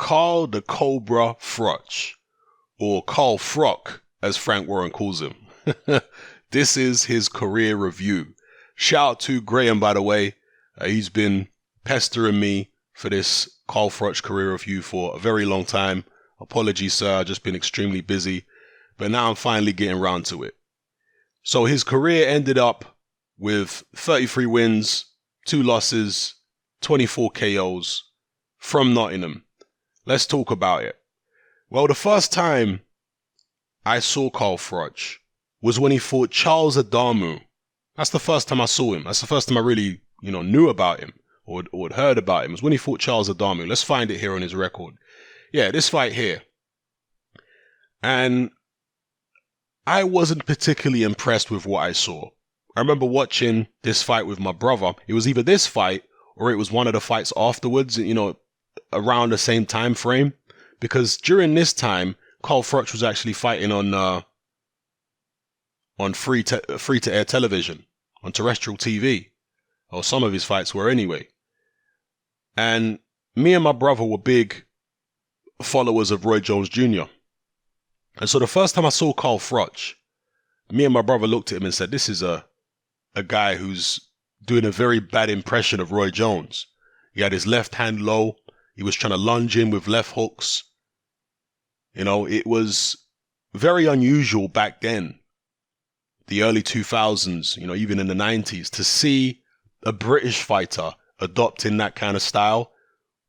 Carl the Cobra Froch, or Carl Froch, as Frank Warren calls him. This is his career review. Shout out to Graham, by the way. He's been pestering me for this Carl Froch career review for a very long time. Apologies, sir. I've just been extremely busy. But now I'm finally getting around to it. So his career ended up with 33 wins, 2 losses, 24 KOs from Nottingham. Let's talk about it. Well, the first time I saw Carl Froch was when he fought Charles Adamu. That's the first time I saw him. That's the first time I really, knew about him or had heard about him. It was when he fought Charles Adamu. Let's find it here on his record. Yeah, this fight here. And I wasn't particularly impressed with what I saw. I remember watching this fight with my brother. It was either this fight or it was one of the fights afterwards, around the same time frame. Because during this time, Carl Froch was actually fighting on free-to-air television, on terrestrial TV. Or some of his fights were anyway. And me and my brother were big followers of Roy Jones Jr. And so the first time I saw Carl Froch, me and my brother looked at him and said, this is a guy who's doing a very bad impression of Roy Jones. He had his left hand low. He was trying to lunge in with left hooks. It was very unusual back then, the early 2000s, even in the 90s, to see a British fighter adopting that kind of style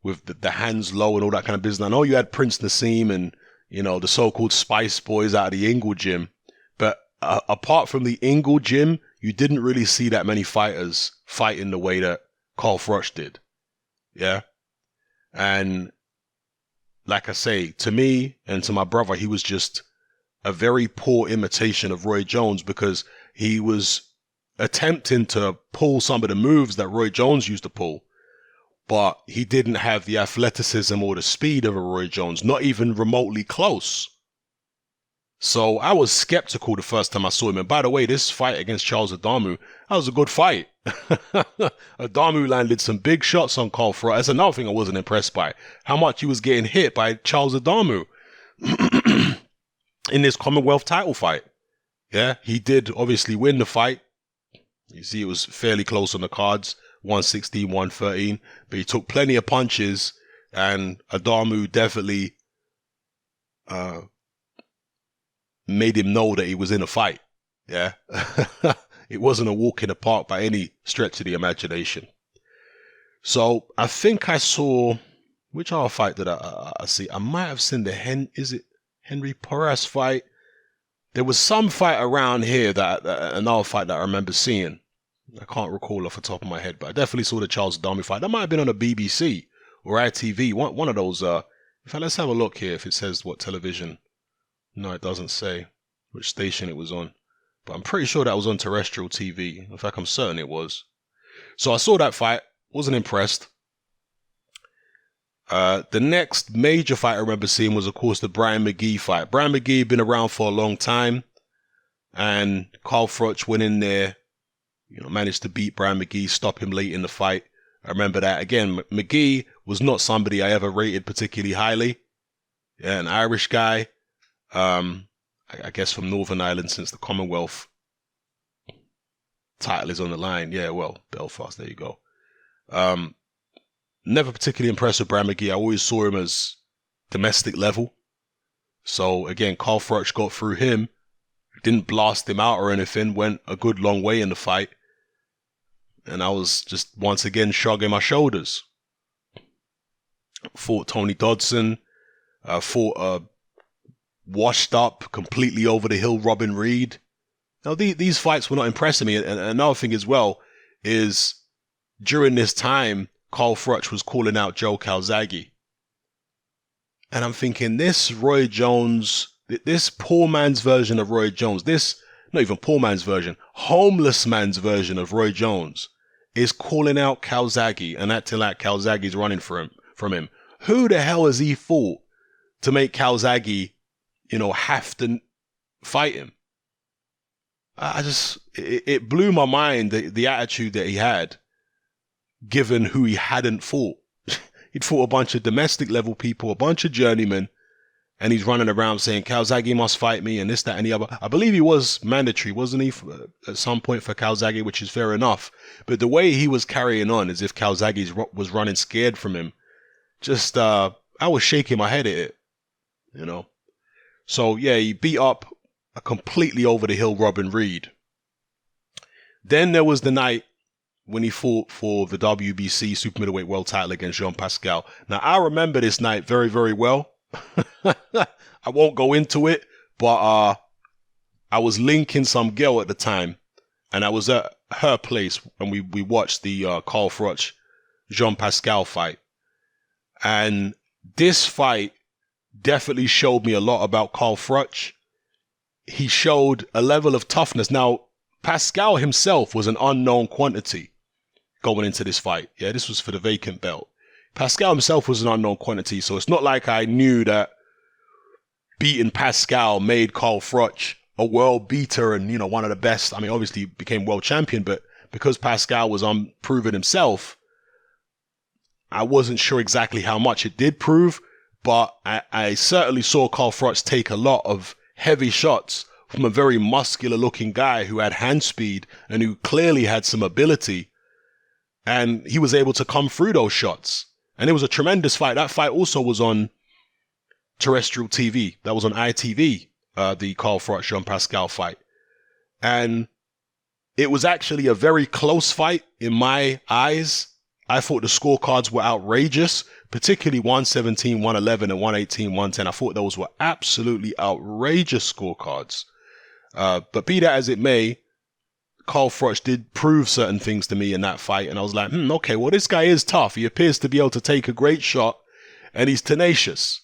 with the hands low and all that kind of business. I know you had Prince Nassim and, the so-called Spice Boys out of the Ingle Gym, but apart from the Ingle Gym, you didn't really see that many fighters fighting the way that Carl Froch did. Yeah. And like I say, to me and to my brother, he was just a very poor imitation of Roy Jones because he was attempting to pull some of the moves that Roy Jones used to pull, but he didn't have the athleticism or the speed of a Roy Jones, not even remotely close. So I was skeptical the first time I saw him. And by the way, this fight against Charles Adamu, that was a good fight. Adamu landed some big shots on Carl Froch. That's another thing I wasn't impressed by. How much he was getting hit by Charles Adamu in this Commonwealth title fight. Yeah, he did obviously win the fight. You see, it was fairly close on the cards, 116, 113. But he took plenty of punches, and Adamu definitely made him know that he was in a fight. Yeah. It wasn't a walk in the park by any stretch of the imagination. So I think I saw, which other fight did I see? I might have seen the Henry Porras fight? There was some fight around here another fight that I remember seeing. I can't recall off the top of my head, but I definitely saw the Charles Adamu fight. That might have been on a BBC or ITV. One of those. In fact, let's have a look here if it says what television. No, it doesn't say which station it was on. But I'm pretty sure that was on terrestrial TV. In fact, I'm certain it was. So I saw that fight. Wasn't impressed. The next major fight I remember seeing was, of course, the Brian Mcgee fight. Brian Mcgee had been around for a long time. And Carl Froch went in there, managed to beat Brian Mcgee, stop him late in the fight. I remember that. Again, Mcgee was not somebody I ever rated particularly highly. Yeah, an Irish guy. I guess from Northern Ireland, since the Commonwealth title is on the line. Yeah, well, Belfast, there you go. Never particularly impressed with Brian Mcgee. I always saw him as domestic level. So again, Carl Froch got through him. Didn't blast him out or anything. Went a good long way in the fight. And I was just once again shrugging my shoulders. Fought Tony Dodson. Fought a washed up, completely over the hill Robin Reed. Now these fights were not impressing me. And another thing as well is during this time, Carl Froch was calling out Joe Calzaghe. And I'm thinking, this Roy Jones, this poor man's version of Roy Jones, this, not even poor man's version, homeless man's version of Roy Jones is calling out Calzaghe and acting like Calzaghe's running from him. Who the hell has he fought to make Calzaghe, have to fight him? It blew my mind, the attitude that he had, given who he hadn't fought. He'd fought a bunch of domestic level people, a bunch of journeymen, and he's running around saying, Calzaghe must fight me and this, that, and the other. I believe he was mandatory, wasn't he, at some point for Calzaghe, which is fair enough. But the way he was carrying on as if Calzaghe was running scared from him, just, I was shaking my head at it, you know. So, yeah, he beat up a completely over-the-hill Robin Reed. Then there was the night when he fought for the WBC super middleweight world title against Jean-Pascal. Now, I remember this night very, very well. I won't go into it, but I was linking some girl at the time, and I was at her place when we watched the Carl Froch Jean-Pascal fight. And this fight definitely showed me a lot about Carl Froch. He showed a level of toughness. Now, Pascal himself was an unknown quantity going into this fight. Yeah, this was for the vacant belt. Pascal himself was an unknown quantity, so it's not like I knew that beating Pascal made Carl Froch a world beater and, you know, one of the best. I mean, obviously he became world champion, but because Pascal was unproven himself, I wasn't sure exactly how much it did prove, but I certainly saw Carl Froch take a lot of heavy shots from a very muscular looking guy who had hand speed and who clearly had some ability, and he was able to come through those shots. And it was a tremendous fight. That fight also was on terrestrial TV. That was on ITV, the Carl Froch Jean-Pascal fight. And it was actually a very close fight in my eyes. I thought the scorecards were outrageous, particularly 117, 111, and 118, 110. I thought those were absolutely outrageous scorecards. But be that as it may, Carl Froch did prove certain things to me in that fight, and I was like, okay, well, this guy is tough. He appears to be able to take a great shot, and he's tenacious,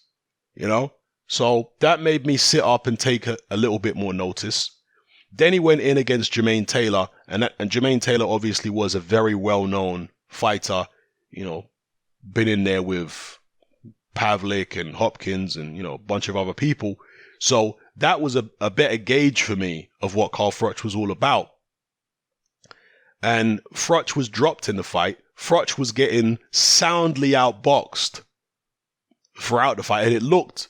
you know? So that made me sit up and take a little bit more notice. Then he went in against Jermaine Taylor, and Jermaine Taylor obviously was a very well-known fighter, you know, been in there with Pavlik and Hopkins and, you know, a bunch of other people. So that was a better gauge for me of what Carl Froch was all about. And Froch was dropped in the fight. Froch was getting soundly outboxed throughout the fight. And it looked,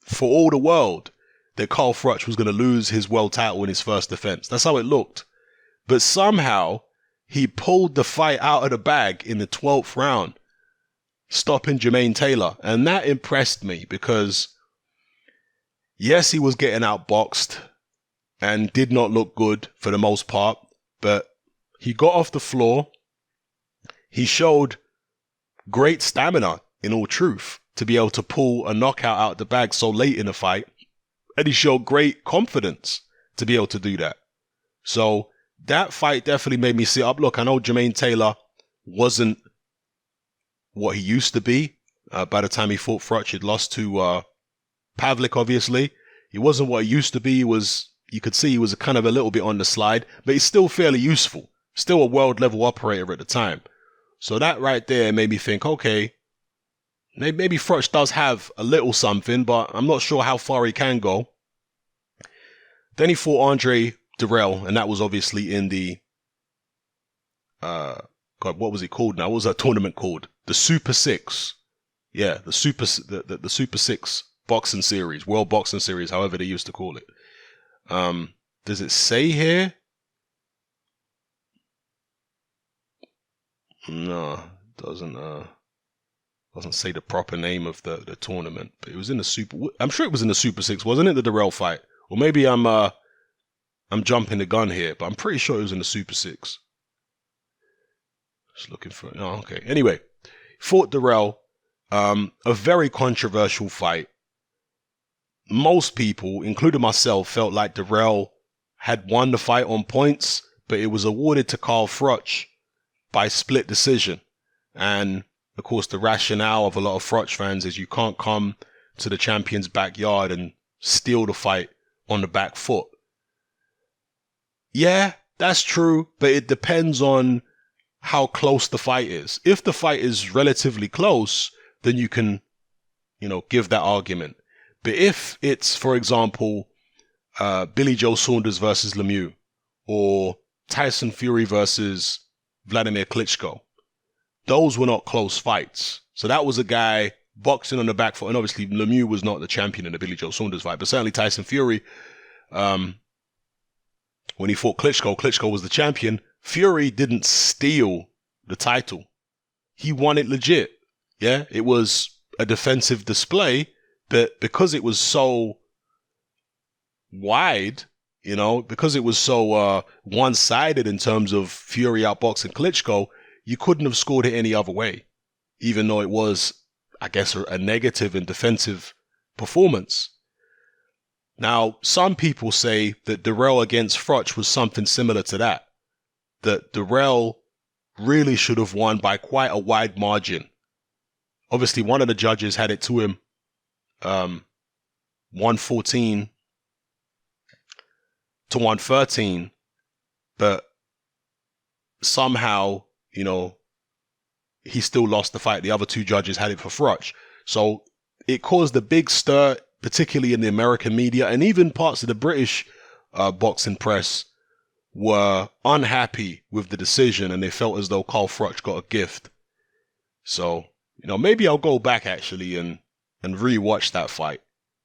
for all the world, that Carl Froch was going to lose his world title in his first defense. That's how it looked. But somehow, he pulled the fight out of the bag in the 12th round, stopping Jermaine Taylor. And that impressed me because, yes, he was getting outboxed and did not look good for the most part. But he got off the floor. He showed great stamina, in all truth, to be able to pull a knockout out of the bag so late in the fight. And he showed great confidence to be able to do that. So that fight definitely made me sit up. Look, I know Jermaine Taylor wasn't what he used to be. By the time he fought Froch, he'd lost to Pavlik, obviously. He wasn't what he used to be. You could see he was kind of a little bit on the slide, but he's still fairly useful. Still a world-level operator at the time. So that right there made me think, okay, maybe Froch does have a little something, but I'm not sure how far he can go. Then he fought Andre Dirrell, and that was obviously in the, God, what was it called now? What was that tournament called? The Super Six. Yeah, the Super Six boxing series, World Boxing Series, however they used to call it. Does it say here? No, it doesn't say the proper name of the tournament, but it was in the Super. I'm sure it was in the Super Six, wasn't it? The Dirrell fight, or maybe I'm jumping the gun here, but I'm pretty sure it was in the Super Six. Just looking for it. Oh, okay. Anyway, fought Dirrell, a very controversial fight. Most people, including myself, felt like Dirrell had won the fight on points, but it was awarded to Carl Froch by split decision. And of course, the rationale of a lot of Froch fans is you can't come to the champion's backyard and steal the fight on the back foot. Yeah, that's true, but it depends on how close the fight is. If the fight is relatively close, then you can, give that argument. But if it's, for example, Billy Joe Saunders versus Lemieux, or Tyson Fury versus Vladimir Klitschko, those were not close fights. So that was a guy boxing on the back foot. And obviously Lemieux was not the champion in the Billy Joe Saunders fight, but certainly Tyson Fury, when he fought Klitschko was the champion. Fury didn't steal the title. He won it legit. Yeah, it was a defensive display, but because it was so wide, because it was so one-sided in terms of Fury outboxing Klitschko, you couldn't have scored it any other way, even though it was, I guess, a negative and defensive performance. Now, some people say that Dirrell against Froch was something similar to that Dirrell really should have won by quite a wide margin. Obviously, one of the judges had it to him 114 to 113, but somehow, he still lost the fight. The other two judges had it for Froch. So it caused a big stir, particularly in the American media, and even parts of the British boxing press were unhappy with the decision, and they felt as though Carl Froch got a gift. So, maybe I'll go back actually and re-watch that fight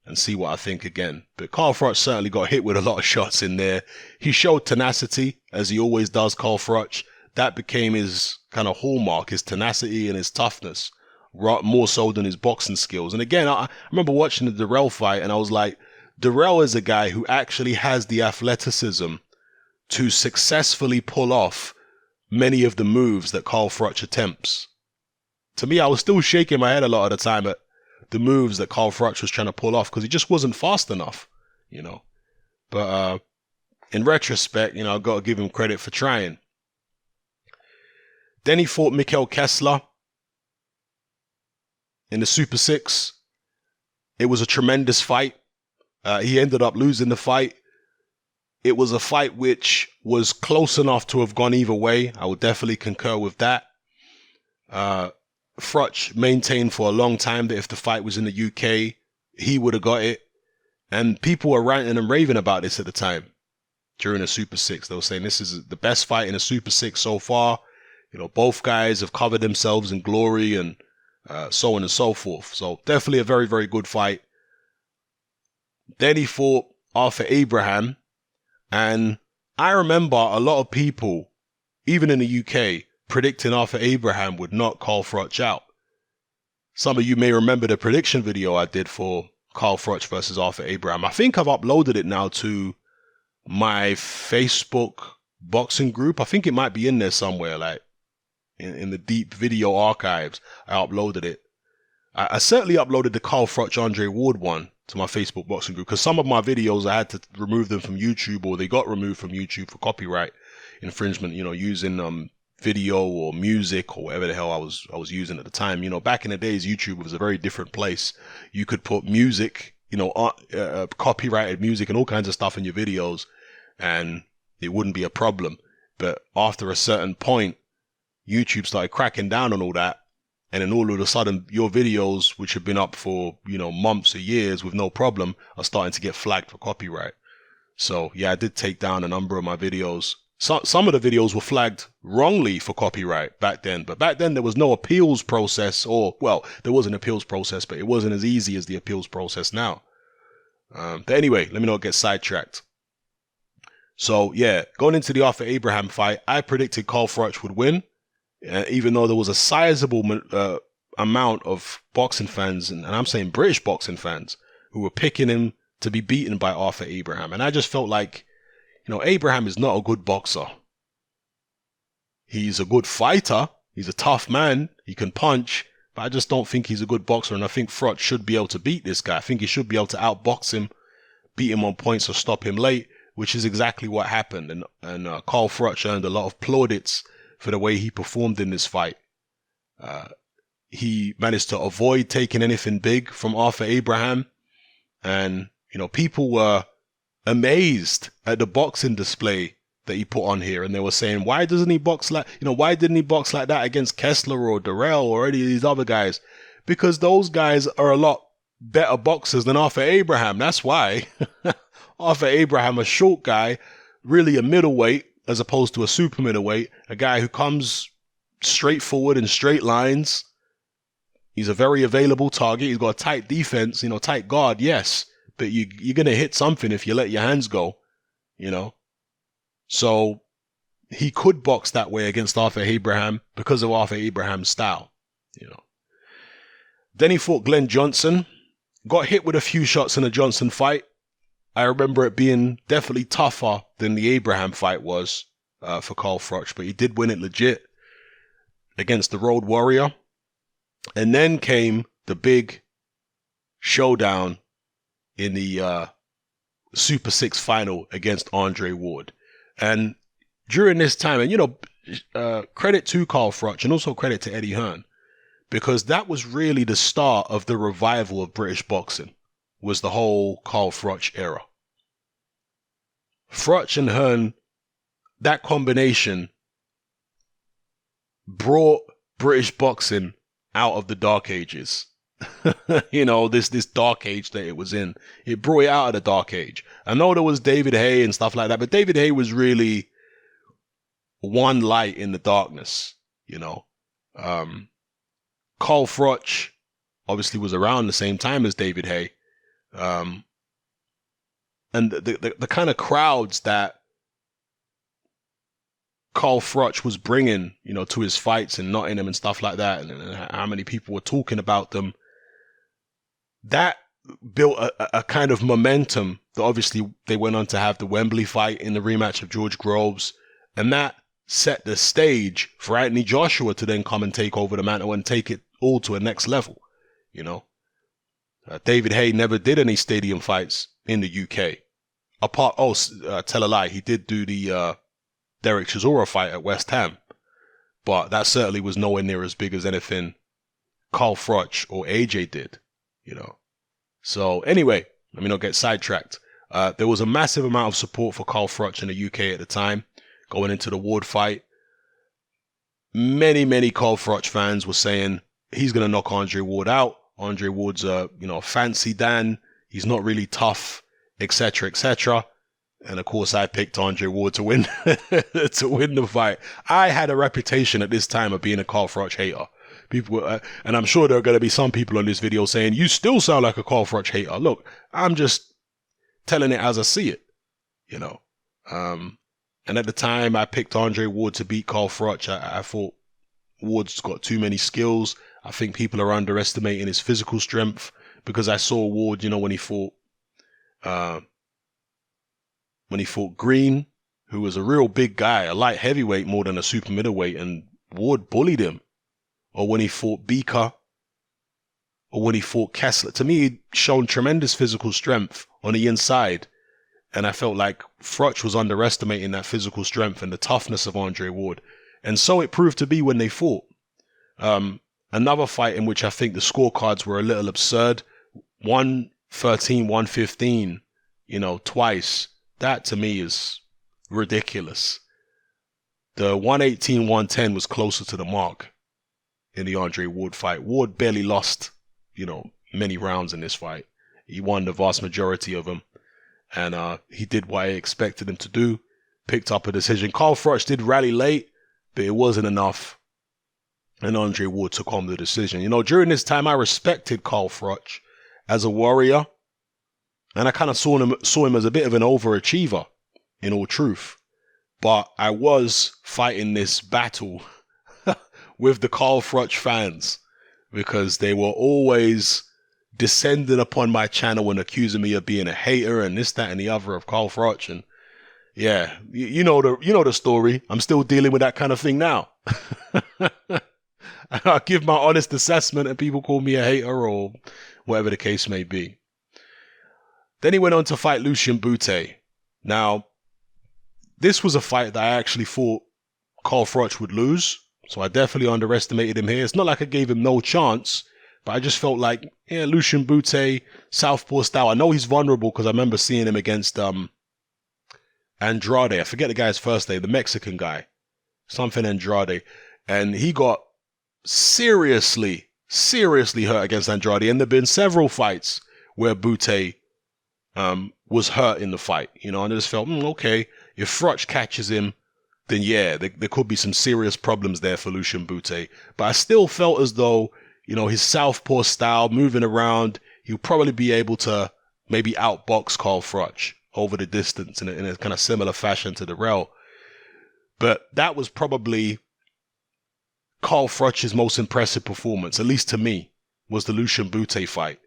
and see what I think again. But Carl Froch certainly got hit with a lot of shots in there. He showed tenacity, as he always does, Carl Froch. That became his kind of hallmark, his tenacity and his toughness, more so than his boxing skills. And again, I remember watching the Dirrell fight, and I was like, Dirrell is a guy who actually has the athleticism to successfully pull off many of the moves that Carl Froch attempts. To me, I was still shaking my head a lot of the time at the moves that Carl Froch was trying to pull off, because he just wasn't fast enough, But in retrospect, I've got to give him credit for trying. Then he fought Mikkel Kessler in the Super 6. It was a tremendous fight. He ended up losing the fight. It was a fight which was close enough to have gone either way. I would definitely concur with that. Froch maintained for a long time that if the fight was in the UK, he would have got it. And people were ranting and raving about this at the time during the Super 6. They were saying this is the best fight in the Super 6 so far. Both guys have covered themselves in glory and so on and so forth. So definitely a very, very good fight. Then he fought Arthur Abraham. And I remember a lot of people, even in the UK, predicting Arthur Abraham would knock Carl Froch out. Some of you may remember the prediction video I did for Carl Froch versus Arthur Abraham. I think I've uploaded it now to my Facebook boxing group. I think it might be in there somewhere, like in the deep video archives. I uploaded it. I certainly uploaded the Carl Froch Andre Ward one to my Facebook boxing group, because some of my videos I had to remove them from YouTube, or they got removed from YouTube for copyright infringement, using video or music or whatever the hell I was using at the time. Back in the days, YouTube was a very different place. You could put music, copyrighted music and all kinds of stuff in your videos, and it wouldn't be a problem. But after a certain point, YouTube started cracking down on all that. And then all of a sudden, your videos, which have been up for, months or years with no problem, are starting to get flagged for copyright. So, yeah, I did take down a number of my videos. Some of the videos were flagged wrongly for copyright back then. But back then, there was no appeals process, there was an appeals process, but it wasn't as easy as the appeals process now. But anyway, let me not get sidetracked. So, yeah, going into the Arthur Abraham fight, I predicted Carl Froch would win. Even though there was a sizable amount of boxing fans, and I'm saying British boxing fans, who were picking him to be beaten by Arthur Abraham. And I just felt like, Abraham is not a good boxer. He's a good fighter. He's a tough man. He can punch. But I just don't think he's a good boxer. And I think Froch should be able to beat this guy. I think he should be able to outbox him, beat him on points or stop him late, which is exactly what happened. And Carl Froch earned a lot of plaudits for the way he performed in this fight. He managed to avoid taking anything big from Arthur Abraham. And, people were amazed at the boxing display that he put on here. And they were saying, why doesn't he box like, why didn't he box like that against Kessler or Dirrell or any of these other guys? Because those guys are a lot better boxers than Arthur Abraham. That's why. Arthur Abraham, a short guy, really a middleweight, as opposed to a super middleweight, a guy who comes straightforward in straight lines. He's a very available target. He's got a tight defense, tight guard, yes. But you're going to hit something if you let your hands go, So he could box that way against Arthur Abraham because of Arthur Abraham's style, Then he fought Glen Johnson. Got hit with a few shots in the Johnson fight. I remember it being definitely tougher than the Abraham fight was for Carl Froch, but he did win it legit against the Road Warrior. And then came the big showdown in the Super 6 final against Andre Ward. And during this time, and credit to Carl Froch and also credit to Eddie Hearn, because that was really the start of the revival of British boxing, was the whole Carl Froch era. Froch and Hearn, that combination brought British boxing out of the dark ages. This dark age that it was in. It brought it out of the dark age. I know there was David Haye and stuff like that, but David Haye was really one light in the darkness, Carl Froch obviously was around the same time as David Haye. And the kind of crowds that Carl Froch was bringing, to his fights in Nottingham and stuff like that, and how many people were talking about them, that built a kind of momentum that obviously they went on to have the Wembley fight in the rematch of George Grosz, and that set the stage for Anthony Joshua to then come and take over the mantle and take it all to a next level, David Haye never did any stadium fights in the UK. Tell a lie, he did do the Derek Chisora fight at West Ham, but that certainly was nowhere near as big as anything Carl Froch or AJ did, So anyway, let me not get sidetracked. There was a massive amount of support for Carl Froch in the UK at the time, going into the Ward fight. Many Carl Froch fans were saying he's going to knock Andre Ward out. Andre Ward's a fancy Dan. He's not really tough, etc., etc. And of course, I picked Andre Ward to win the fight. I had a reputation at this time of being a Carl Froch hater. People, and I'm sure there are going to be some people on this video saying, you still sound like a Carl Froch hater. Look, I'm just telling it as I see it, And at the time, I picked Andre Ward to beat Carl Froch. I thought Ward's got too many skills. I think people are underestimating his physical strength, because I saw Ward, when he fought Green, who was a real big guy, a light heavyweight more than a super middleweight, and Ward bullied him. Or when he fought Beaker, or when he fought Kessler. To me, he'd shown tremendous physical strength on the inside, and I felt like Froch was underestimating that physical strength and the toughness of Andre Ward. And so it proved to be when they fought. Another fight in which I think the scorecards were a little absurd. 113, 115, twice. That to me is ridiculous. The 118, 110 was closer to the mark in the Andre Ward fight. Ward barely lost, many rounds in this fight. He won the vast majority of them. And he did what I expected him to do. Picked up a decision. Carl Froch did rally late, but it wasn't enough. And Andre Ward took home the decision. During this time, I respected Carl Froch as a warrior. And I kind of saw him as a bit of an overachiever, in all truth. But I was fighting this battle with the Carl Froch fans, because they were always descending upon my channel and accusing me of being a hater and this, that, and the other of Carl Froch. And yeah, you know the story. I'm still dealing with that kind of thing now. I give my honest assessment and people call me a hater or whatever the case may be. Then he went on to fight Lucien Boutte. Now, this was a fight that I actually thought Carl Froch would lose. So I definitely underestimated him here. It's not like I gave him no chance, but I just felt like, Lucien Boutte, southpaw style. I know he's vulnerable because I remember seeing him against Andrade. I forget the guy's first name, the Mexican guy. Something Andrade. And he got seriously hurt against Andrade. And there have been several fights where Boutte was hurt in the fight. And I just felt, okay, if Froch catches him, then yeah, there could be some serious problems there for Lucian Bute. But I still felt as though, his southpaw style, moving around, he'll probably be able to maybe outbox Carl Froch over the distance in a kind of similar fashion to Dirrell. But that was probably Carl Froch's most impressive performance, at least to me, was the Lucian Bute fight.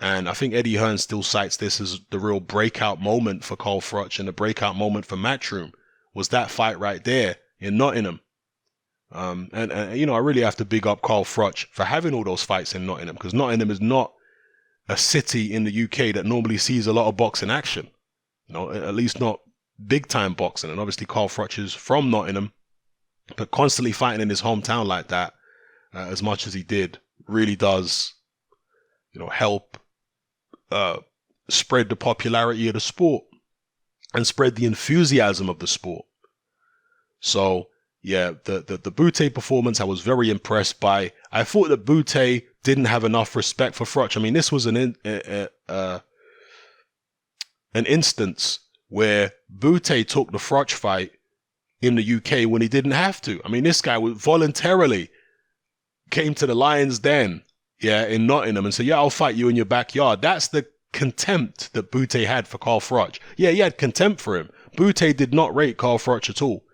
And I think Eddie Hearn still cites this as the real breakout moment for Carl Froch, and the breakout moment for Matchroom was that fight right there in Nottingham. And I really have to big up Carl Froch for having all those fights in Nottingham, because Nottingham is not a city in the UK that normally sees a lot of boxing action. At least not big time boxing. And obviously Carl Froch is from Nottingham, but constantly fighting in his hometown like that, as much as he did, really does, help spread the popularity of the sport and spread the enthusiasm of the sport. So yeah, the Bute performance I was very impressed by. I thought that Bute didn't have enough respect for Froch. I mean, this was an instance where Bute took the Froch fight in the UK when he didn't have to. I mean, this guy voluntarily came to the Lions Den, in Nottingham, and said, I'll fight you in your backyard. That's the contempt that Bute had for Carl Froch. Yeah, he had contempt for him. Bute did not rate Carl Froch at all.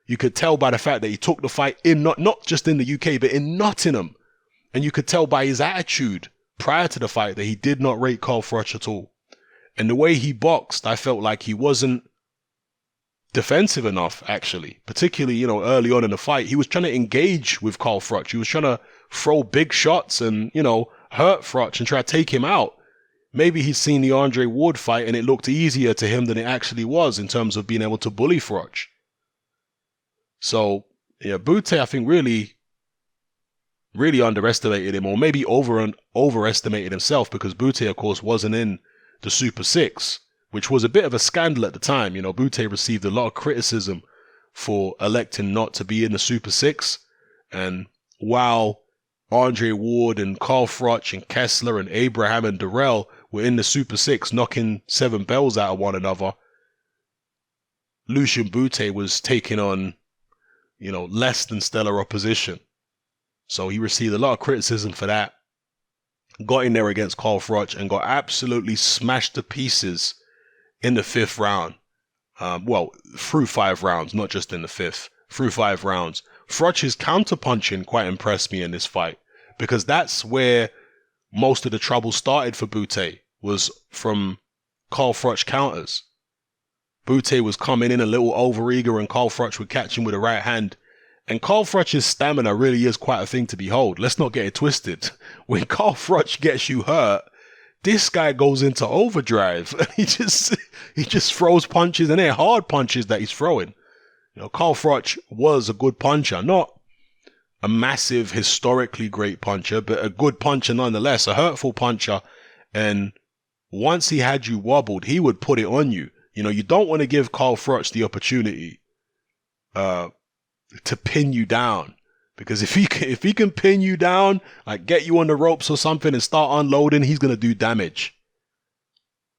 You could tell by the fact that he took the fight in not just in the UK, but in Nottingham. And you could tell by his attitude prior to the fight that he did not rate Carl Froch at all. And the way he boxed, I felt like he wasn't defensive enough, actually. Particularly, early on in the fight, he was trying to engage with Carl Froch. He was trying to throw big shots and, hurt Froch and try to take him out. Maybe he's seen the Andre Ward fight and it looked easier to him than it actually was in terms of being able to bully Froch. So, Bute, I think, really underestimated him, or maybe overestimated himself, because Bute, of course, wasn't in the Super 6, which was a bit of a scandal at the time. Bute received a lot of criticism for electing not to be in the Super 6. And while Andre Ward and Carl Froch and Kessler and Abraham and Dirrell were in the Super 6 knocking 7 bells out of one another, Lucian Bute was taking on less than stellar opposition. So he received a lot of criticism for that. Got in there against Carl Froch and got absolutely smashed to pieces in the 5th round. Through 5 rounds, not just in the 5th. Through 5 rounds. Froch's counterpunching quite impressed me in this fight, because that's where most of the trouble started for Bute, was from Carl Froch counters. Bute was coming in a little overeager and Carl Froch would catch him with a right hand. And Carl Froch's stamina really is quite a thing to behold. Let's not get it twisted. When Carl Froch gets you hurt, this guy goes into overdrive. He just throws punches, and they're hard punches that he's throwing. Carl Froch was a good puncher, not a massive, historically great puncher, but a good puncher nonetheless, a hurtful puncher. And once he had you wobbled, he would put it on you. You don't want to give Carl Froch the opportunity to pin you down, because if he can pin you down, like get you on the ropes or something and start unloading, he's going to do damage.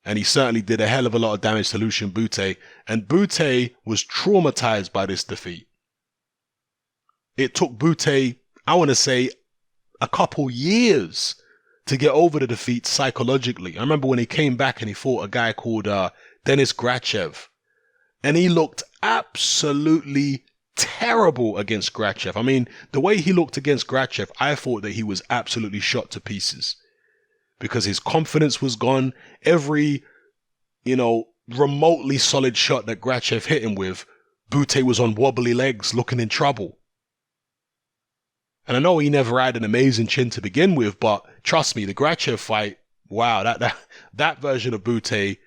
And he certainly did a hell of a lot of damage to Lucian Bute, and Bute was traumatized by this defeat. It took Bute, I want to say, a couple years to get over the defeat psychologically. I remember when he came back and he fought a guy called Denis Grachev, and he looked absolutely terrible against Grachev. I mean, the way he looked against Grachev, I thought that he was absolutely shot to pieces, because his confidence was gone. Every, remotely solid shot that Grachev hit him with, Bute was on wobbly legs, looking in trouble. And I know he never had an amazing chin to begin with, but trust me, the Grachev fight, wow, that version of Bute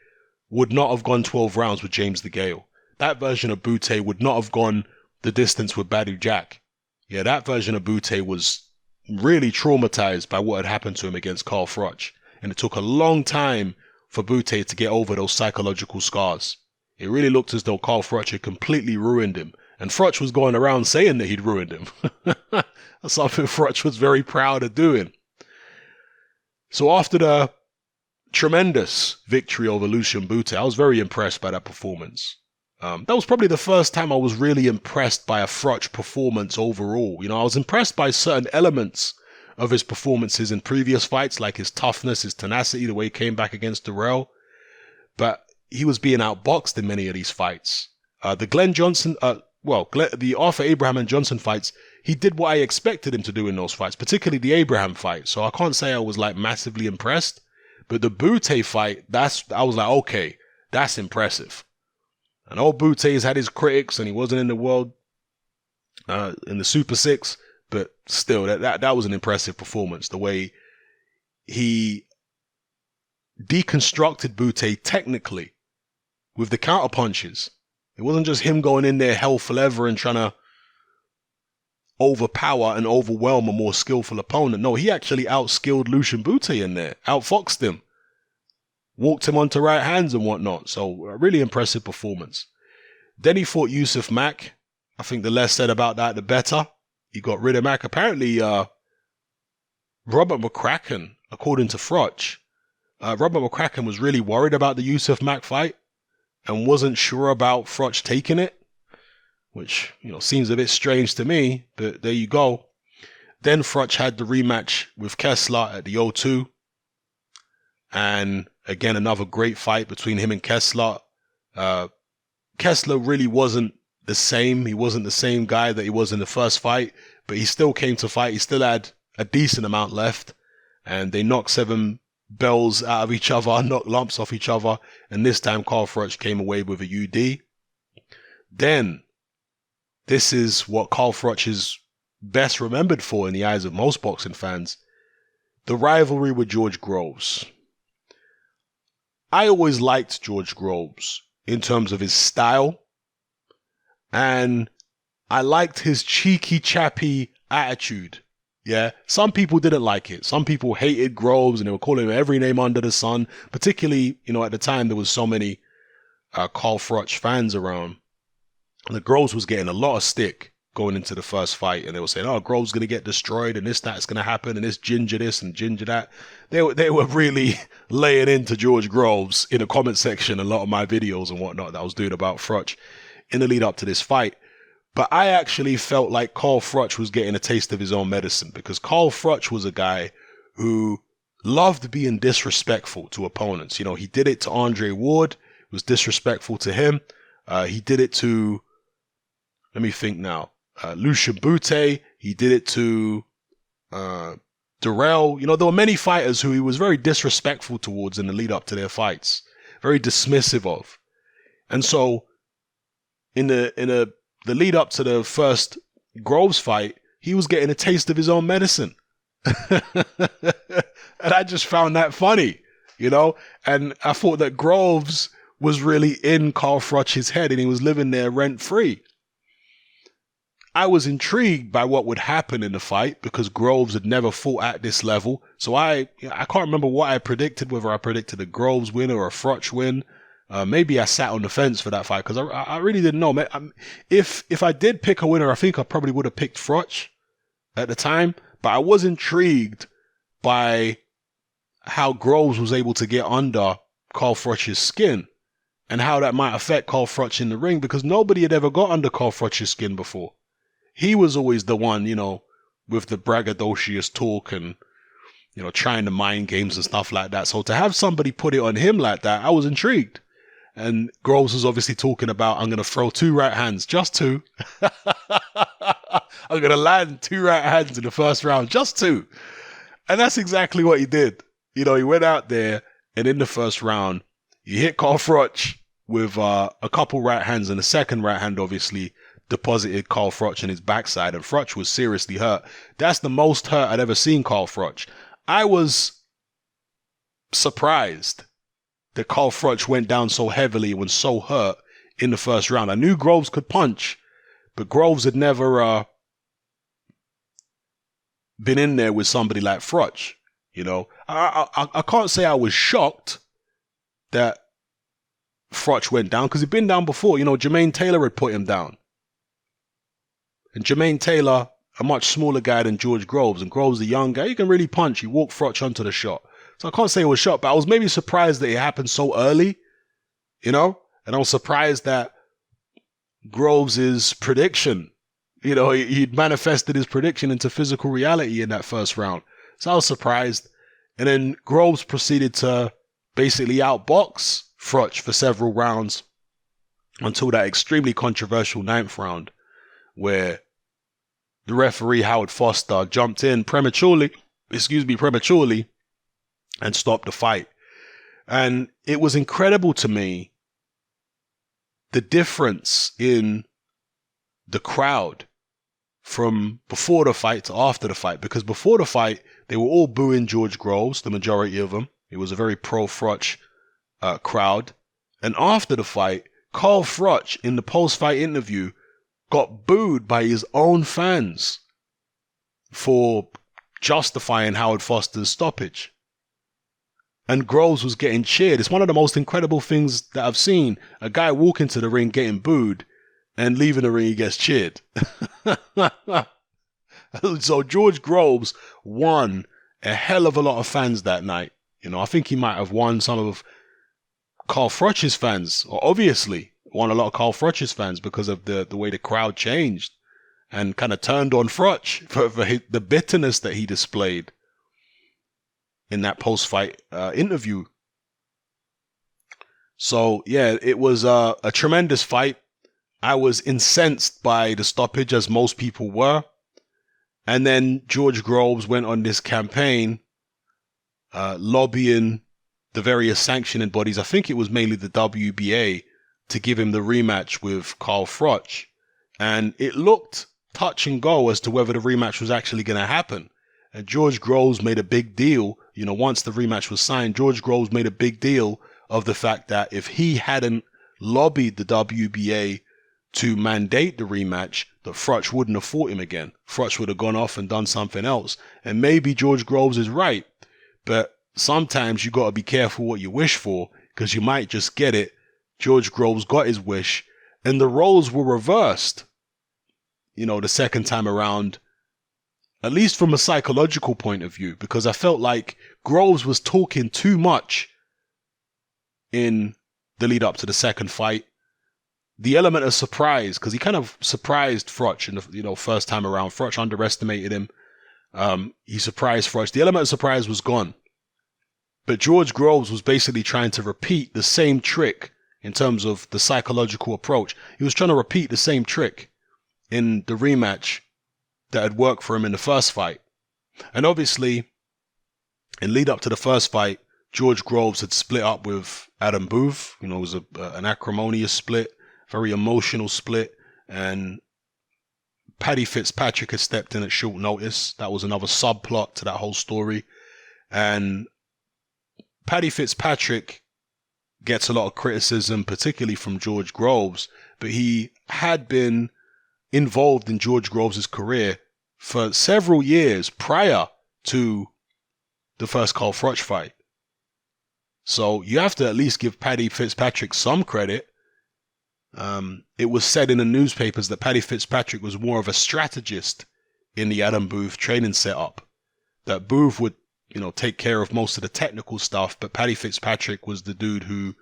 would not have gone 12 rounds with James DeGale. That version of Bute would not have gone the distance with Badu Jack. Yeah, that version of Bute was really traumatized by what had happened to him against Carl Froch. And it took a long time for Bute to get over those psychological scars. It really looked as though Carl Froch had completely ruined him. And Froch was going around saying that he'd ruined him. That's something Froch was very proud of doing. So after the tremendous victory over Lucian Bute, I was very impressed by that performance. That was probably the first time I was really impressed by a Froch performance overall. I was impressed by certain elements of his performances in previous fights, like his toughness, his tenacity, the way he came back against Durrell. But he was being outboxed in many of these fights. The Glen Johnson, the Arthur Abraham and Johnson fights, he did what I expected him to do in those fights, particularly the Abraham fight. So I can't say I was like massively impressed. But the Bute fight, I was like, okay, that's impressive. And old Bute's had his critics, and he wasn't in the world, in the Super Six, but still, that was an impressive performance. The way he deconstructed Bute technically with the counter punches. It wasn't just him going in there hell for leather and trying to overpower and overwhelm a more skillful opponent. No, he actually outskilled Lucian Bute in there, outfoxed him, walked him onto right hands and whatnot. So a really impressive performance. Then he fought Yusuf Mack. I think the less said about that, the better. He got rid of Mack. Apparently, Robert McCracken, according to Froch, Robert McCracken was really worried about the Yusuf Mack fight and wasn't sure about Froch taking it, which, seems a bit strange to me, but there you go. Then Froch had the rematch with Kessler at the O2. And again, another great fight between him and Kessler. Kessler really wasn't the same. He wasn't the same guy that he was in the first fight, but he still came to fight. He still had a decent amount left, and they knocked 7 bells out of each other, knocked lumps off each other, and this time Carl Froch came away with a UD. Then, this is what Carl Froch is best remembered for in the eyes of most boxing fans, the rivalry with George Grosz. I always liked George Grosz in terms of his style, and I liked his cheeky, chappy attitude. Yeah, some people didn't like it. Some people hated Grosz and they were calling him every name under the sun. Particularly, at the time there was so many Carl Froch fans around. And the Grosz was getting a lot of stick going into the first fight, and they were saying, "Oh, Grosz going to get destroyed, and that's going to happen, and this ginger this and ginger that." They were really laying into George Grosz in the comment section. A lot of my videos and whatnot that I was doing about Froch in the lead up to this fight. But I actually felt like Carl Froch was getting a taste of his own medicine, because Carl Froch was a guy who loved being disrespectful to opponents. He did it to Andre Ward, was disrespectful to him. He did it to, let me think now, Lucian Bute. He did it to Durrell. There were many fighters who he was very disrespectful towards in the lead up to their fights, very dismissive of. And so in the lead up to the first Grosz fight, he was getting a taste of his own medicine. And I just found that funny, and I thought that Grosz was really in Carl Froch's head and he was living there rent free. I was intrigued by what would happen in the fight because Grosz had never fought at this level. So I can't remember what I predicted, whether I predicted a Grosz win or a Froch win. Maybe I sat on the fence for that fight because I really didn't know. If I did pick a winner, I think I probably would have picked Froch at the time. But I was intrigued by how Grosz was able to get under Carl Froch's skin and how that might affect Carl Froch in the ring, because nobody had ever got under Carl Froch's skin before. He was always the one, with the braggadocious talk and, trying to mind games and stuff like that. So to have somebody put it on him like that, I was intrigued. And Grosz was obviously talking about, I'm going to throw 2 right hands, just 2. I'm going to land 2 right hands in the first round, just 2. And that's exactly what he did. He went out there and in the first round, he hit Carl Froch with a couple right hands, and the second right hand obviously deposited Carl Froch in his backside, and Froch was seriously hurt. That's the most hurt I'd ever seen Carl Froch. I was surprised that Carl Froch went down so heavily and was so hurt in the first round. I knew Grosz could punch, but Grosz had never been in there with somebody like Froch. I can't say I was shocked that Froch went down, because he'd been down before. Jermaine Taylor had put him down. And Jermaine Taylor, a much smaller guy than George Grosz, and Grosz, a young guy, he can really punch. He walked Froch onto the shot. So I can't say I was shocked, but I was maybe surprised that it happened so early, And I was surprised that Groves' prediction. He'd manifested his prediction into physical reality in that first round. So I was surprised. And then Groves proceeded to basically outbox Froch for several rounds until that extremely controversial 9th round where the referee, Howard Foster, jumped in prematurely, and stopped the fight. And it was incredible to me, the difference in the crowd from before the fight to after the fight. Because before the fight, they were all booing George Grosz, the majority of them. It was a very pro-Froch crowd. And after the fight, Carl Froch, in the post-fight interview, got booed by his own fans for justifying Howard Foster's stoppage. And Groves was getting cheered. It's one of the most incredible things that I've seen. A guy walk into the ring getting booed, and leaving the ring he gets cheered. So George Grosz won a hell of a lot of fans that night. I think he might have won some of Carl Froch's fans, or obviously won a lot of Carl Froch's fans because of the way the crowd changed and kind of turned on Froch for the bitterness that he displayed in that post-fight interview. So yeah, it was a tremendous fight. I was incensed by the stoppage, as most people were. And then George Groves went on this campaign lobbying the various sanctioning bodies. I think it was mainly the WBA, to give him the rematch with Carl Froch. And it looked touch and go as to whether the rematch was actually going to happen. And George Grosz made a big deal. Once the rematch was signed, George Grosz made a big deal of the fact that if he hadn't lobbied the WBA to mandate the rematch, that Froch wouldn't have fought him again. Froch would have gone off and done something else. And maybe George Grosz is right, but sometimes you got to be careful what you wish for, because you might just get it. George Grosz got his wish, and the roles were reversed. The second time around, at least from a psychological point of view, because I felt like Groves was talking too much in the lead up to the second fight. The element of surprise, because he kind of surprised Froch in the first time around. Froch underestimated him. He surprised Froch. The element of surprise was gone. But George Groves was basically trying to repeat the same trick in terms of the psychological approach. He was trying to repeat the same trick in the rematch that had worked for him in the first fight. And obviously, in lead up to the first fight, George Groves had split up with Adam Booth. It was an acrimonious split, very emotional split, and Paddy Fitzpatrick had stepped in at short notice. That was another subplot to that whole story. And Paddy Fitzpatrick gets a lot of criticism, particularly from George Groves, but he had been involved in George Groves' career for several years prior to the first Carl Froch fight. So you have to at least give Paddy Fitzpatrick some credit. It was said in the newspapers that Paddy Fitzpatrick was more of a strategist in the Adam Booth training setup. That Booth would, take care of most of the technical stuff, but Paddy Fitzpatrick was the dude who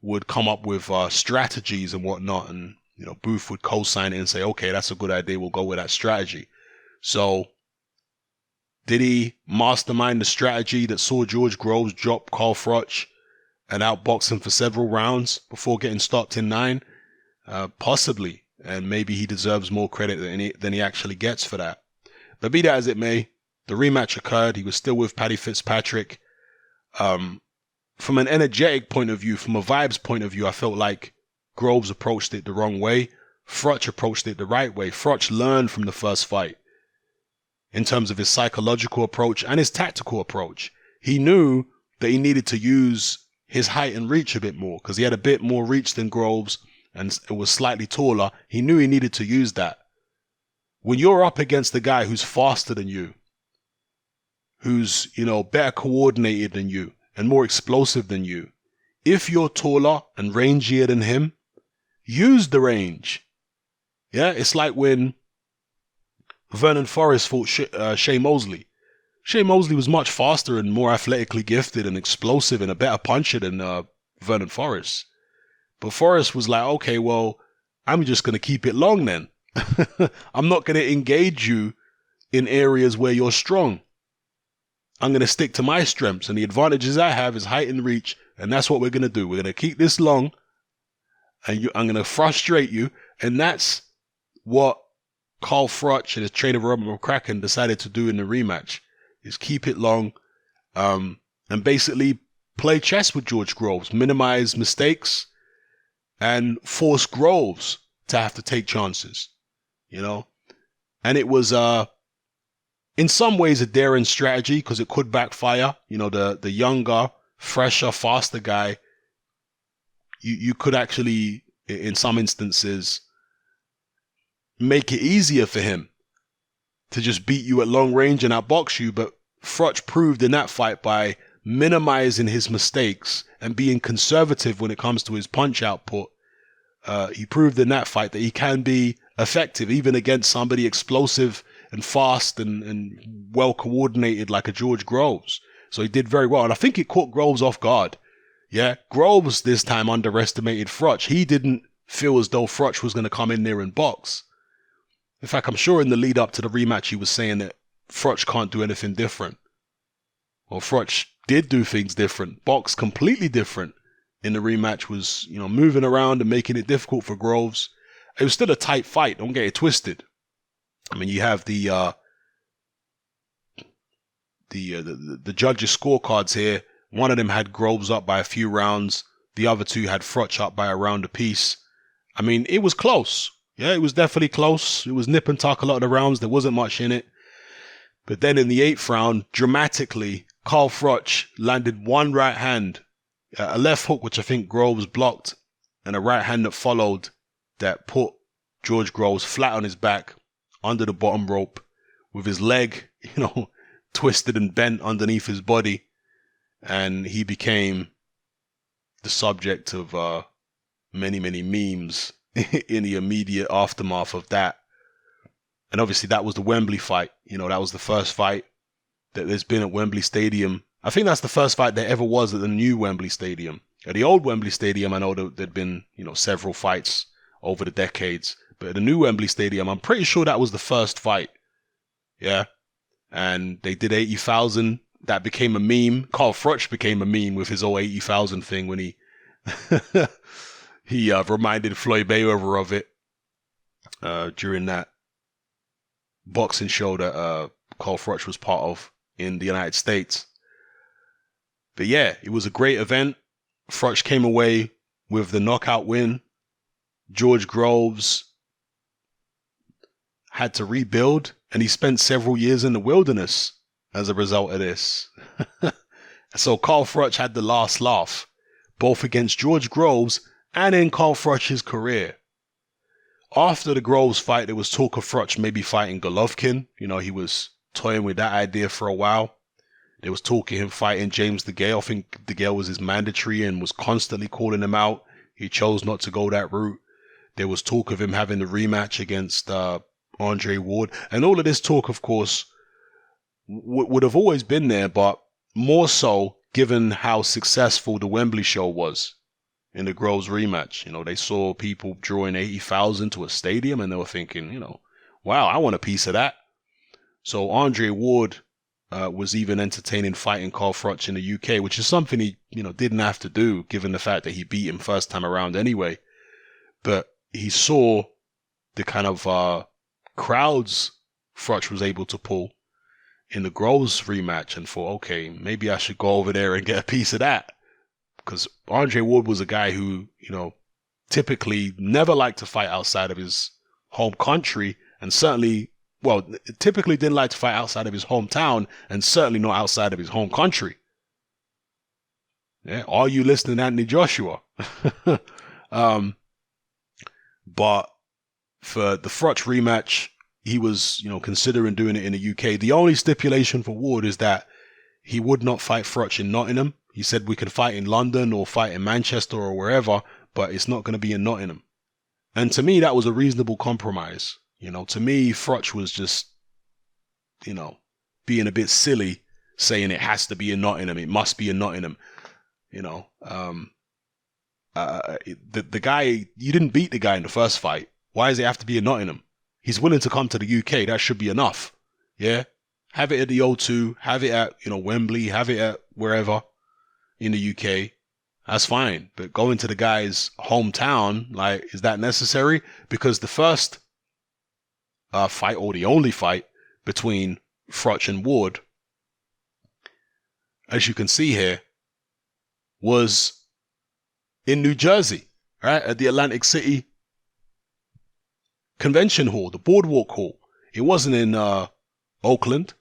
would come up with strategies and whatnot, and Booth would co-sign it and say, okay, that's a good idea, we'll go with that strategy. So did he mastermind the strategy that saw George Grosz drop Carl Froch and outbox him for several rounds before getting stopped in 9? Possibly, and maybe he deserves more credit than he actually gets for that. But be that as it may, the rematch occurred. He was still with Paddy Fitzpatrick. From an energetic point of view, from a vibes point of view, I felt like Groves approached it the wrong way. Froch approached it the right way. Froch learned from the first fight in terms of his psychological approach and his tactical approach. He knew that he needed to use his height and reach a bit more, because he had a bit more reach than Groves and it was slightly taller. He knew he needed to use that. When you're up against a guy who's faster than you, who's, better coordinated than you and more explosive than you, if you're taller and rangier than him, use the range. Yeah, it's like when Vernon Forrest fought Shea Mosley. Shea Mosley was much faster and more athletically gifted and explosive and a better puncher than Vernon Forrest. But Forrest was like, okay, well, I'm just going to keep it long then. I'm not going to engage you in areas where you're strong. I'm going to stick to my strengths, and the advantages I have is height and reach, and that's what we're going to do. We're going to keep this long, and I'm going to frustrate you, and that's what Carl Froch and his trainer Robert McCracken decided to do in the rematch, is keep it long, and basically play chess with George Grosz, minimize mistakes, and force Grosz to have to take chances, And it was, in some ways, a daring strategy because it could backfire. The younger, fresher, faster guy, you could actually, in some instances, make it easier for him to just beat you at long range and outbox you. But Froch proved in that fight by minimizing his mistakes and being conservative when it comes to his punch output. He proved in that fight that he can be effective even against somebody explosive and fast and well coordinated like a George Grosz. So he did very well. And I think it caught Grosz off guard. Yeah, Grosz this time underestimated Froch. He didn't feel as though Froch was going to come in there and box. In fact, I'm sure in the lead up to the rematch, he was saying that Froch can't do anything different. Well, Froch did do things different. Box completely different in the rematch was, moving around and making it difficult for Grosz. It was still a tight fight. Don't get it twisted. I mean, you have the judges' scorecards here. One of them had Grosz up by a few rounds. The other two had Froch up by a round apiece. I mean, it was close. Yeah, it was definitely close. It was nip and tuck a lot of the rounds. There wasn't much in it. But then in the 8th round, dramatically, Carl Froch landed one right hand, a left hook, which I think Grosz blocked, and a right hand that followed that put George Grosz flat on his back under the bottom rope with his leg, twisted and bent underneath his body. And he became the subject of many, many memes in the immediate aftermath of that. And obviously that was the Wembley fight. That was the first fight that there's been at Wembley Stadium. I think that's the first fight there ever was at the new Wembley Stadium. At the old Wembley Stadium, I know there'd been, several fights over the decades. But at the new Wembley Stadium, I'm pretty sure that was the first fight. Yeah. And they did 80,000. That became a meme. Carl Froch became a meme with his whole 80,000 thing when he he reminded Floyd Mayweather of it during that boxing show that Carl Froch was part of in the United States. But yeah, it was a great event. Froch came away with the knockout win. George Grosz had to rebuild, and he spent several years in the wilderness as a result of this. So Carl Froch had the last laugh, both against George Grosz and in Carl Froch's career. After the Grosz fight, there was talk of Froch maybe fighting Golovkin. He was toying with that idea for a while. There was talk of him fighting James DeGale. I think DeGale was his mandatory and was constantly calling him out. He chose not to go that route. There was talk of him having the rematch against Andre Ward. And all of this talk, of course, would have always been there, but more so given how successful the Wembley show was in the Grosz rematch. They saw people drawing 80,000 to a stadium and they were thinking, wow, I want a piece of that. So Andre Ward was even entertaining fighting Carl Froch in the UK, which is something he, didn't have to do given the fact that he beat him first time around anyway. But he saw the kind of crowds Froch was able to pull in the Grosz rematch and thought, okay, maybe I should go over there and get a piece of that. Because Andre Ward was a guy who, typically never liked to fight outside of his home country and certainly, typically didn't like to fight outside of his hometown and certainly not outside of his home country. Yeah, are you listening, Anthony Joshua? But for the Froch rematch, he was, considering doing it in the UK. The only stipulation for Ward is that he would not fight Froch in Nottingham. He said we could fight in London or fight in Manchester or wherever, but it's not going to be in Nottingham. And to me, that was a reasonable compromise. To me, Froch was just, being a bit silly, saying it has to be in Nottingham. It must be in Nottingham. The guy, you didn't beat the guy in the first fight. Why does it have to be in Nottingham? He's willing to come to the UK. That should be enough. Yeah. Have it at the O2, have it at, Wembley, have it at wherever in the UK. That's fine. But going to the guy's hometown, like, is that necessary? Because the first fight, or the only fight between Froch and Ward, as you can see here, was in New Jersey, right? At the Atlantic City Convention Hall, the Boardwalk Hall. It wasn't in Oakland.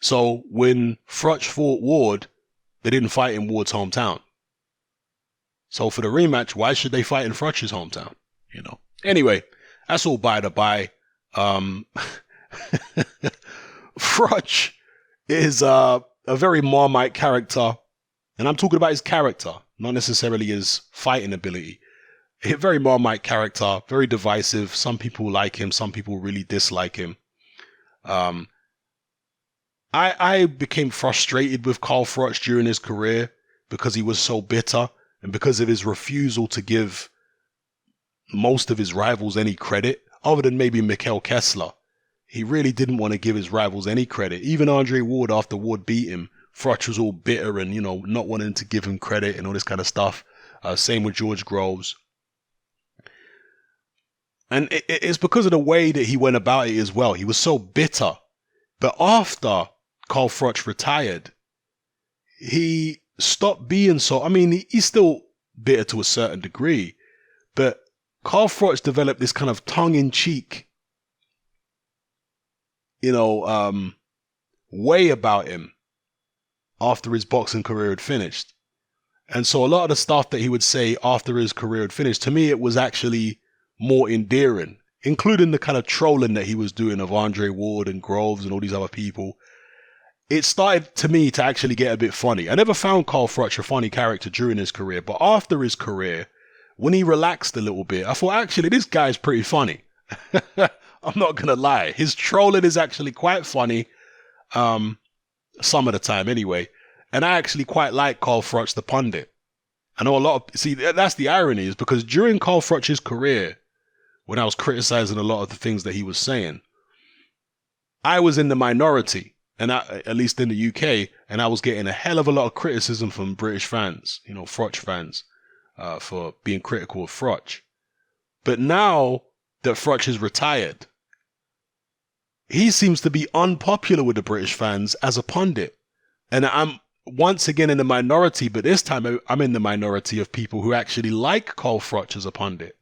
So when Froch fought Ward, they didn't fight in Ward's hometown. So for the rematch, why should they fight in Froch's hometown? Anyway, that's all by the by. Froch is a very Marmite character, and I'm talking about his character, not necessarily his fighting ability. A very Marmite character, very divisive. Some people like him, some people really dislike him. I became frustrated with Carl Froch during his career because he was so bitter and because of his refusal to give most of his rivals any credit, other than maybe Mikhail Kessler. He really didn't want to give his rivals any credit. Even Andre Ward, after Ward beat him, Froch was all bitter and, not wanting to give him credit and all this kind of stuff. Same with George Grosz. And it's because of the way that he went about it as well. He was so bitter. But after Carl Froch retired, he stopped being so... I mean, he's still bitter to a certain degree. But Carl Froch developed this kind of tongue-in-cheek, way about him after his boxing career had finished. And so a lot of the stuff that he would say after his career had finished, to me, it was actually more endearing, including the kind of trolling that he was doing of Andre Ward and Groves and all these other people. It started, to me, to actually get a bit funny. I never found Carl Froch a funny character during his career, but after his career, when he relaxed a little bit, I thought, actually, this guy's pretty funny. I'm not going to lie. His trolling is actually quite funny, some of the time anyway. And I actually quite like Carl Froch, the pundit. I know a lot of... See, that's the irony, is because during Carl Froch's career, when I was criticizing a lot of the things that he was saying, I was in the minority, and at least in the UK, and I was getting a hell of a lot of criticism from British fans, Froch fans, for being critical of Froch. But now that Froch is retired, he seems to be unpopular with the British fans as a pundit. And I'm once again in the minority, but this time I'm in the minority of people who actually like Carl Froch as a pundit.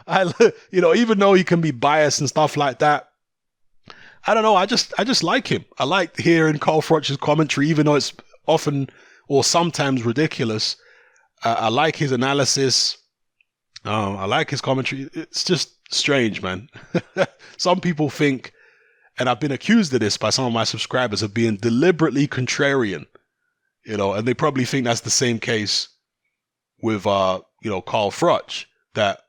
Even though he can be biased and stuff like that, I don't know. I just like him. I like hearing Carl Froch's commentary, even though it's often or sometimes ridiculous. I like his analysis. I like his commentary. It's just strange, man. Some people think, and I've been accused of this by some of my subscribers, of being deliberately contrarian, and they probably think that's the same case with, Carl Froch, that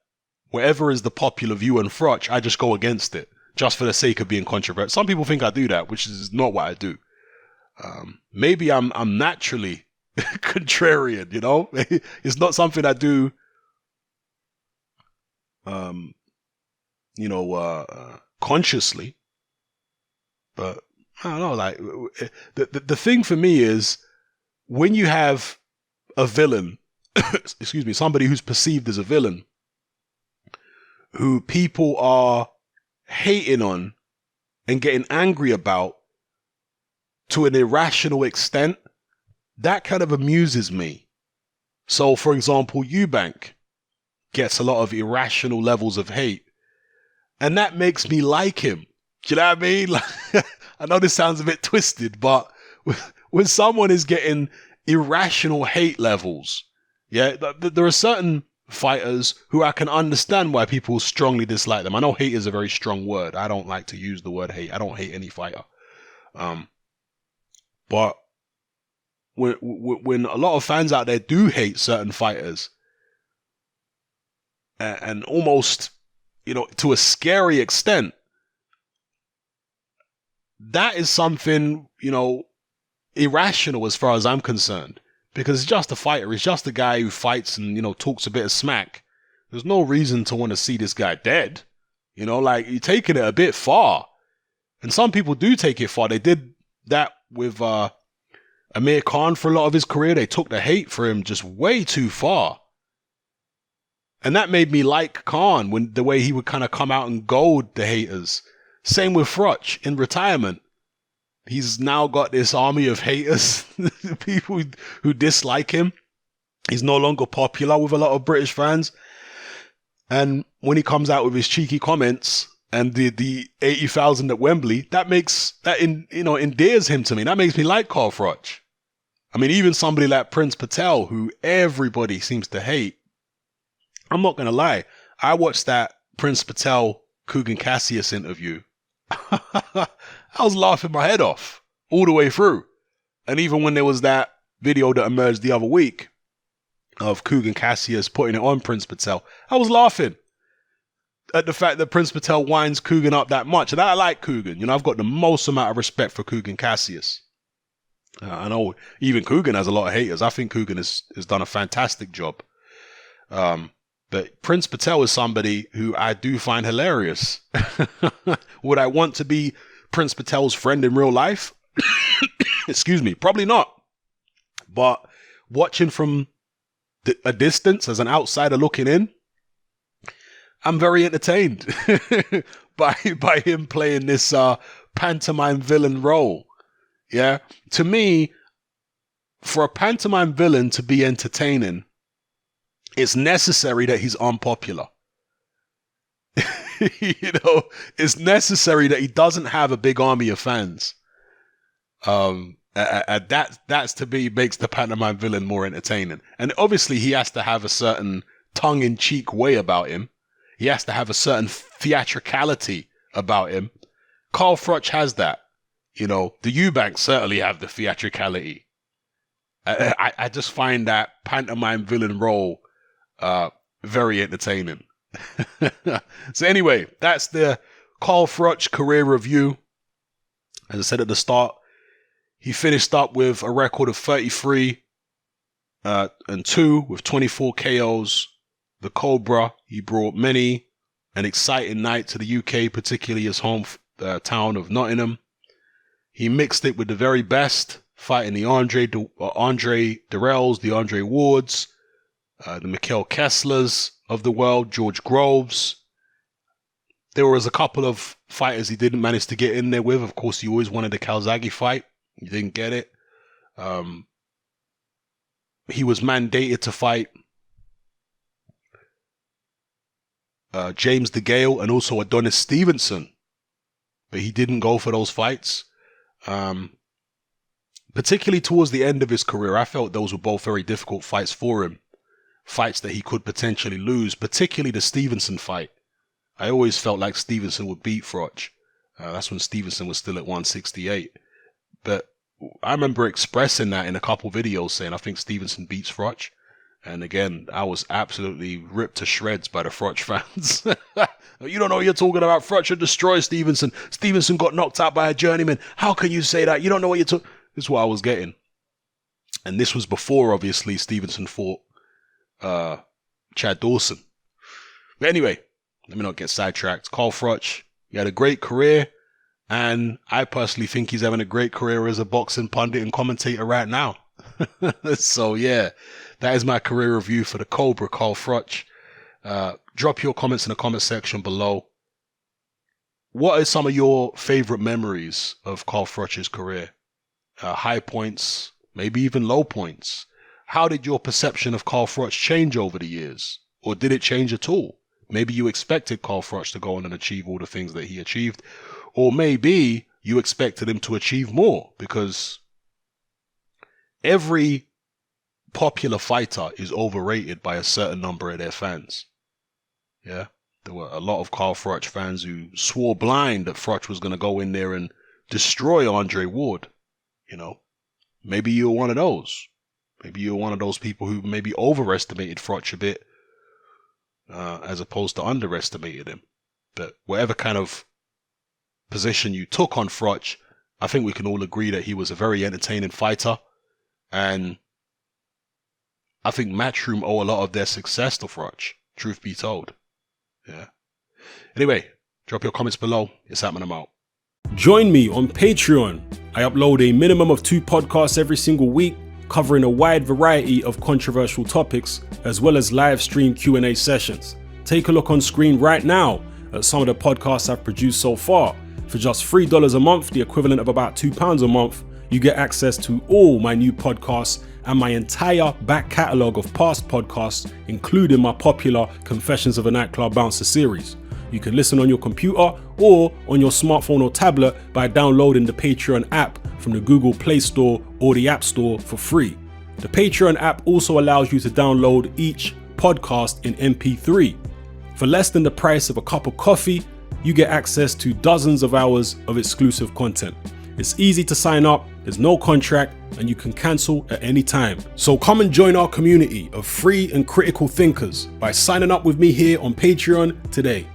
whatever is the popular view on Froch, I just go against it, just for the sake of being controversial. Some people think I do that, which is not what I do. Maybe I'm naturally contrarian, It's not something I do, consciously. But I don't know, like, the thing for me is when you have a villain, excuse me, somebody who's perceived as a villain, who people are hating on and getting angry about to an irrational extent, that kind of amuses me. So, for example, Eubank gets a lot of irrational levels of hate, and that makes me like him. Do you know what I mean? Like, I know this sounds a bit twisted, but when someone is getting irrational hate levels, yeah, there are certain fighters who I can understand why people strongly dislike them. I know hate is a very strong word. I don't like to use the word hate. I don't hate any fighter. But when a lot of fans out there do hate certain fighters, and almost, to a scary extent, that is something, irrational as far as I'm concerned. because he's just a fighter. He's just a guy who fights and, you know, talks a bit of smack. There's no reason to want to see this guy dead. You know, like, you're taking it a bit far. And some people do take it far. They did that with Amir Khan for a lot of his career. They took the hate for him just way too far. And that made me like Khan, when the way he would kind of come out and goad the haters. Same with Froch in retirement. He's now got this army of haters, people who dislike him. He's no longer popular with a lot of British fans. And when he comes out with his cheeky comments and the 80,000 at Wembley, that endears him to me. That makes me like Carl Froch. I mean, even somebody like Prince Patel, who everybody seems to hate. I'm not going to lie. I watched that Prince Patel Kugan Cassius interview. I was laughing my head off all the way through. And even when there was that video that emerged the other week of Kugan Cassius putting it on Prince Patel, I was laughing at the fact that Prince Patel winds Kugan up that much. And I like Kugan. You know, I've got the most amount of respect for Kugan Cassius. I know even Kugan has a lot of haters. I think Kugan has done a fantastic job. But Prince Patel is somebody who I do find hilarious. Would I want to be Prince Patel's friend in real life? Excuse me, probably not. But watching from a distance as an outsider looking in, I'm very entertained by him playing this pantomime villain role. Yeah, to me, for a pantomime villain to be entertaining, it's necessary that he's unpopular. You know, it's necessary that he doesn't have a big army of fans. That's to me makes the pantomime villain more entertaining. And obviously he has to have a certain tongue-in-cheek way about him. He has to have a certain theatricality about him. Carl Froch has that. You know, the Eubanks certainly have the theatricality. I just find that pantomime villain role very entertaining. So anyway, that's the Carl Froch career review. As I said at the start, he finished up with a record of 33 and 2 with 24 KOs. The Cobra, he brought many an exciting night to the UK, particularly his home town of Nottingham. He mixed it with the very best, fighting the Andre Dirrells, the Andre Wards, the Mikhail Kesslers of the world, George Grosz. There was a couple of fighters he didn't manage to get in there with. Of course, he always wanted the Calzaghe fight. He didn't get it. He was mandated to fight James DeGale and also Adonis Stevenson, but he didn't go for those fights. Particularly towards the end of his career, I felt those were both very difficult fights for him. Fights that he could potentially lose, particularly the Stevenson fight. I always felt like Stevenson would beat Froch. That's when Stevenson was still at 168. But I remember expressing that in a couple videos, saying I think Stevenson beats Froch. And again, I was absolutely ripped to shreds by the Froch fans. You don't know what you're talking about. Froch would destroy Stevenson. Stevenson got knocked out by a journeyman. How can you say that? You don't know what you're talking. This is what I was getting. And this was before, obviously, Stevenson fought Chad Dawson. But anyway, let me not get sidetracked. Carl Froch, he had a great career. And I personally think he's having a great career as a boxing pundit and commentator right now. So yeah, that is my career review for the Cobra, Carl Froch. Drop your comments in the comment section below. What are some of your favorite memories of Carl Froch's career? High points, maybe even low points. How did your perception of Carl Froch change over the years? Or did it change at all? Maybe you expected Carl Froch to go on and achieve all the things that he achieved. Or maybe you expected him to achieve more, because every popular fighter is overrated by a certain number of their fans. Yeah, there were a lot of Carl Froch fans who swore blind that Froch was going to go in there and destroy Andre Ward. You know, maybe you were one of those. Maybe you were one of those people who maybe overestimated Froch a bit, as opposed to underestimated him. But whatever kind of position you took on Froch, I think we can all agree that he was a very entertaining fighter. And I think Matchroom owe a lot of their success to Froch, truth be told. Yeah. Anyway, drop your comments below. It's happening, I'm out. Join me on Patreon. I upload a minimum of 2 podcasts every single week, covering a wide variety of controversial topics, as well as live stream Q&A sessions. Take a look on screen right now at some of the podcasts I've produced so far. For just $3 a month, the equivalent of about £2 a month, you get access to all my new podcasts and my entire back catalogue of past podcasts, including my popular Confessions of a Nightclub Bouncer series. You can listen on your computer or on your smartphone or tablet by downloading the Patreon app from the Google Play Store or the App Store for free. The Patreon app also allows you to download each podcast in MP3. For less than the price of a cup of coffee, you get access to dozens of hours of exclusive content. It's easy to sign up, there's no contract, and you can cancel at any time. So come and join our community of free and critical thinkers by signing up with me here on Patreon today.